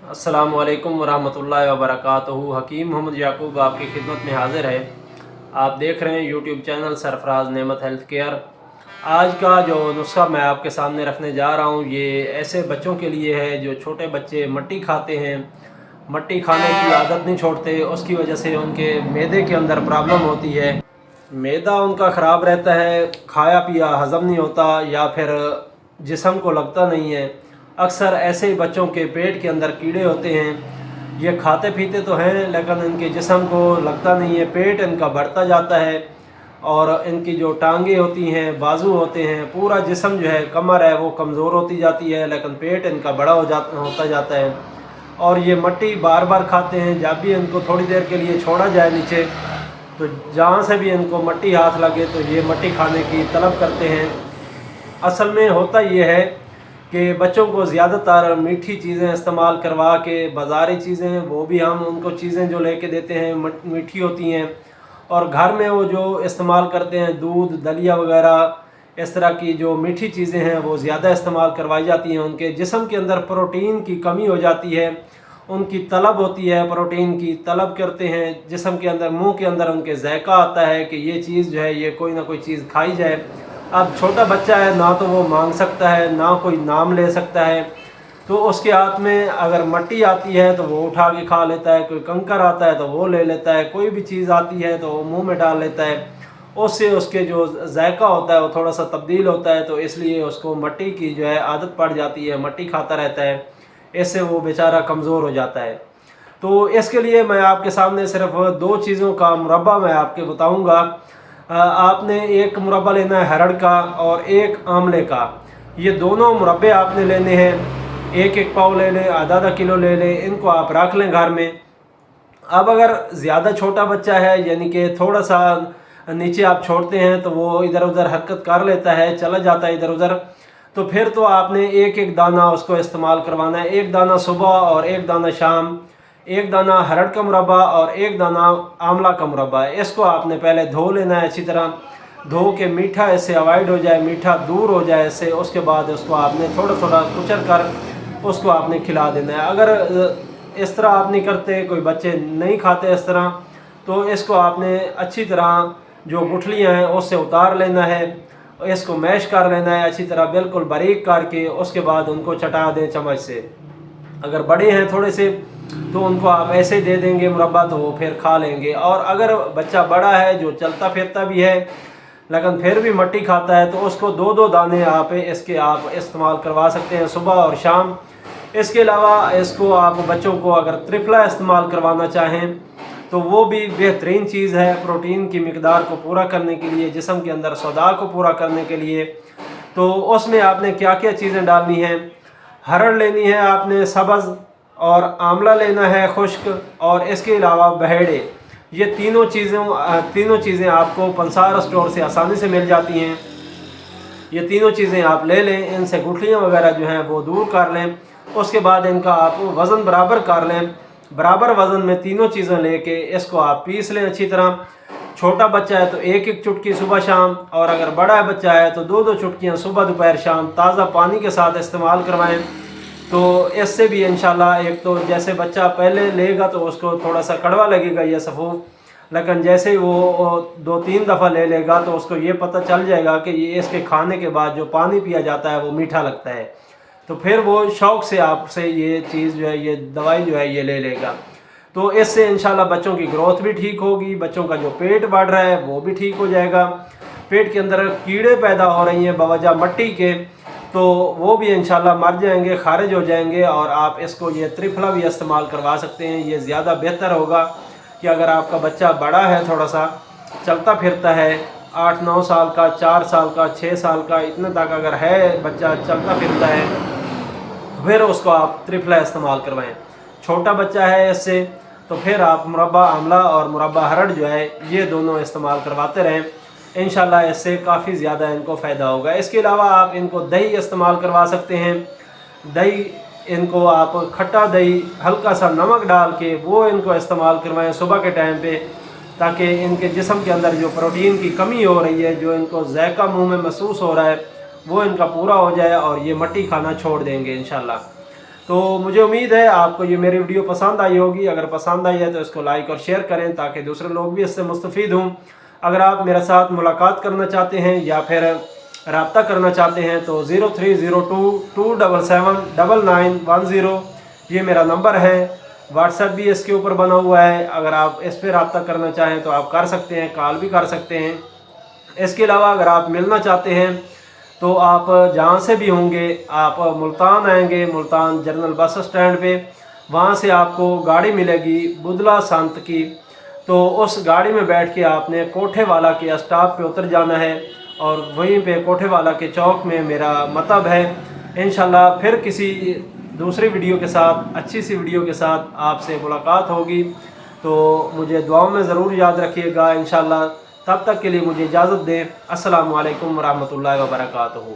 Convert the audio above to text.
अस्सलामु अलैकुम वरहमतुल्लाहि वबरकातुहू। हकीम मोहम्मद याकूब आपकी खिदमत में हाज़िर है। आप देख रहे हैं यूट्यूब चैनल सरफराज नेमत हेल्थ केयर। आज का जो नुस्खा मैं आपके सामने रखने जा रहा हूँ ये ऐसे बच्चों के लिए है जो छोटे बच्चे मट्टी खाते हैं, मट्टी खाने की आदत नहीं छोड़ते, उसकी वजह से उनके मैदे के अंदर प्रॉब्लम होती है। मैदा उनका ख़राब रहता है, खाया पिया हज़म नहीं होता या फिर जिस्म को लगता नहीं है। अक्सर ऐसे ही बच्चों के पेट के अंदर कीड़े होते हैं। ये खाते पीते तो हैं लेकिन इनके जिस्म को लगता नहीं है, पेट इनका बढ़ता जाता है और इनकी जो टांगें होती हैं, बाजू होते हैं, पूरा जिस्म जो है, कमर है वो कमज़ोर होती जाती है, लेकिन पेट इनका बड़ा होता जाता है। और ये मट्टी बार बार खाते हैं। जब भी इनको थोड़ी देर के लिए छोड़ा जाए नीचे तो जहाँ से भी इनको मट्टी हाथ लगे तो ये मट्टी खाने की तलब करते हैं। असल में होता ये है कि बच्चों को ज़्यादातर मीठी चीज़ें इस्तेमाल करवा के, बाज़ारी चीज़ें वो भी हम उनको चीज़ें जो लेके देते हैं मीठी होती हैं, और घर में वो जो इस्तेमाल करते हैं दूध दलिया वगैरह, इस तरह की जो मीठी चीज़ें हैं वो ज़्यादा इस्तेमाल करवाई जाती हैं। उनके जिस्म के अंदर प्रोटीन की कमी हो जाती है, उनकी तलब होती है, प्रोटीन की तलब करते हैं जिस्म के अंदर, मुंह के अंदर उनके जायका आता है कि ये चीज़ जो है ये कोई ना कोई चीज़ खाई जाए। अब छोटा बच्चा है, ना तो वो मांग सकता है ना कोई नाम ले सकता है, तो उसके हाथ में अगर मट्टी आती है तो वो उठा के खा लेता है, कोई कंकर आता है तो वो ले लेता है, कोई भी चीज़ आती है तो वो मुँह में डाल लेता है। उससे उसके जो जायका होता है वो थोड़ा सा तब्दील होता है, तो इसलिए उसको मट्टी की जो है आदत पड़ जाती है, मट्टी खाता रहता है, इससे वो बेचारा कमज़ोर हो जाता है। तो इसके लिए मैं आपके सामने सिर्फ दो चीज़ों का मुरब्बा मैं आपके बताऊंगा। आपने एक मुरब्बा लेना है हरड़ का और एक आमले का। ये दोनों मुरब्बे आपने लेने हैं, एक एक पाव ले लें, आधा आधा किलो ले लें, इनको आप रख लें घर में। अब अगर ज़्यादा छोटा बच्चा है, यानी कि थोड़ा सा नीचे आप छोड़ते हैं तो वो इधर उधर हरकत कर लेता है, चला जाता है इधर उधर, तो फिर तो आपने एक एक दाना उसको इस्तेमाल करवाना है। एक दाना सुबह और एक दाना शाम, एक दाना हरड़ का मुरब्बा और एक दाना आंवला का मुरब्बा है। इसको आपने पहले धो लेना है अच्छी तरह, धो के मीठा इससे अवॉइड हो जाए, मीठा दूर हो जाए इससे, उसके बाद उसको आपने थोड़ा थोड़ा कुचल कर उसको आपने खिला देना है। अगर इस तरह आप नहीं करते, कोई बच्चे नहीं खाते इस तरह, तो इसको आपने अच्छी तरह जो गुठलियाँ हैं उससे उतार लेना है, इसको मैश कर लेना है अच्छी तरह बिल्कुल बारीक करके, उसके बाद उनको चटा दें चम्मच से। अगर बड़े हैं थोड़े से तो उनको आप ऐसे दे देंगे मुरब्बा तो वो फिर खा लेंगे। और अगर बच्चा बड़ा है जो चलता फिरता भी है लेकिन फिर भी मट्टी खाता है तो उसको दो दो दाने आप इसके आप इस्तेमाल करवा सकते हैं सुबह और शाम। इसके अलावा इसको आप बच्चों को अगर त्रिफला इस्तेमाल करवाना चाहें तो वो भी बेहतरीन चीज़ है प्रोटीन की मकदार को पूरा करने के लिए, जिस्म के अंदर सौदा को पूरा करने के लिए। तो उसमें आपने क्या क्या चीज़ें डालनी हैं, हरड़ लेनी है आपने सब्ज़, और आंवला लेना है खुश्क, और इसके अलावा बहेड़े। ये तीनों चीज़ें आपको पंसार स्टोर से आसानी से मिल जाती हैं। ये तीनों चीज़ें आप ले लें, इनसे गुठलियाँ वगैरह जो हैं वो दूर कर लें। उसके बाद इनका आप वज़न बराबर कर लें, बराबर वज़न में तीनों चीज़ें लेके इसको आप पीस लें अच्छी तरह। छोटा बच्चा है तो एक एक चुटकी सुबह शाम, और अगर बड़ा बच्चा है तो दो दो चुटकियाँ सुबह दोपहर शाम ताज़ा पानी के साथ इस्तेमाल करवाएं। तो इससे भी इंशाल्लाह, एक तो जैसे बच्चा पहले लेगा तो उसको थोड़ा सा कड़वा लगेगा ये सफ़ूफ, लेकिन जैसे ही वो दो तीन दफ़ा ले लेगा तो उसको ये पता चल जाएगा कि ये इसके खाने के बाद जो पानी पिया जाता है वो मीठा लगता है, तो फिर वो शौक़ से आपसे ये चीज़ जो है, ये दवाई जो है ये ले लेगा। तो इससे इंशाल्लाह बच्चों की ग्रोथ भी ठीक होगी, बच्चों का जो पेट बढ़ रहा है वो भी ठीक हो जाएगा। पेट के अंदर कीड़े पैदा हो रही हैं बवजह मट्टी के, तो वो भी इंशाल्लाह मर जाएंगे, खारिज हो जाएंगे। और आप इसको ये त्रिफला भी इस्तेमाल करवा सकते हैं। ये ज़्यादा बेहतर होगा कि अगर आपका बच्चा बड़ा है, थोड़ा सा चलता फिरता है, 8-9 साल का, 4 साल का, 6 साल का, इतने तक अगर है बच्चा चलता फिरता है, फिर उसको आप त्रिफला इस्तेमाल करवाएं। छोटा बच्चा है इससे तो फिर आप मुरब्बा आंवला और मुरब्बा हरड़ जो है ये दोनों इस्तेमाल करवाते रहें, इंशाल्लाह इससे काफ़ी ज़्यादा इनको फ़ायदा होगा। इसके अलावा आप इनको दही इस्तेमाल करवा सकते हैं। दही इनको आप खट्टा दही हल्का सा नमक डाल के वो इनको इस्तेमाल करवाएं सुबह के टाइम पे, ताकि इनके जिस्म के अंदर जो प्रोटीन की कमी हो रही है, जो इनको जायका मुंह में महसूस हो रहा है, वो इनका पूरा हो जाए और ये मट्टी खाना छोड़ देंगे इंशाल्लाह। तो मुझे उम्मीद है आपको ये मेरी वीडियो पसंद आई होगी। अगर पसंद आई है तो इसको लाइक और शेयर करें ताकि दूसरे लोग भी इससे मुस्तफ़ीद हों। अगर आप मेरे साथ मुलाकात करना चाहते हैं या फिर रब्ता करना चाहते हैं तो 0302-277-9910 ये मेरा नंबर है। व्हाट्सएप भी इसके ऊपर बना हुआ है, अगर आप इस पर रब्ता करना चाहें तो आप कर सकते हैं, कॉल भी कर सकते हैं। इसके अलावा अगर आप मिलना चाहते हैं तो आप जहाँ से भी होंगे, आप मुल्तान आएंगे, मुल्तान जनरल बस स्टैंड पे, वहाँ से आपको गाड़ी मिलेगी बुधला संत की। तो उस गाड़ी में बैठ के आपने कोठे वाला के स्टॉप पे उतर जाना है और वहीं पे कोठे वाला के चौक में मेरा मतब है। इंशाल्लाह फिर किसी दूसरी वीडियो के साथ, अच्छी सी वीडियो के साथ आपसे मुलाकात होगी। तो मुझे दुआओं में ज़रूर याद रखिएगा इंशाल्लाह। तब तक के लिए मुझे इजाज़त दें। अस्सलामु अलैकुम वरहमतुल्लाहि वबरकातुहू।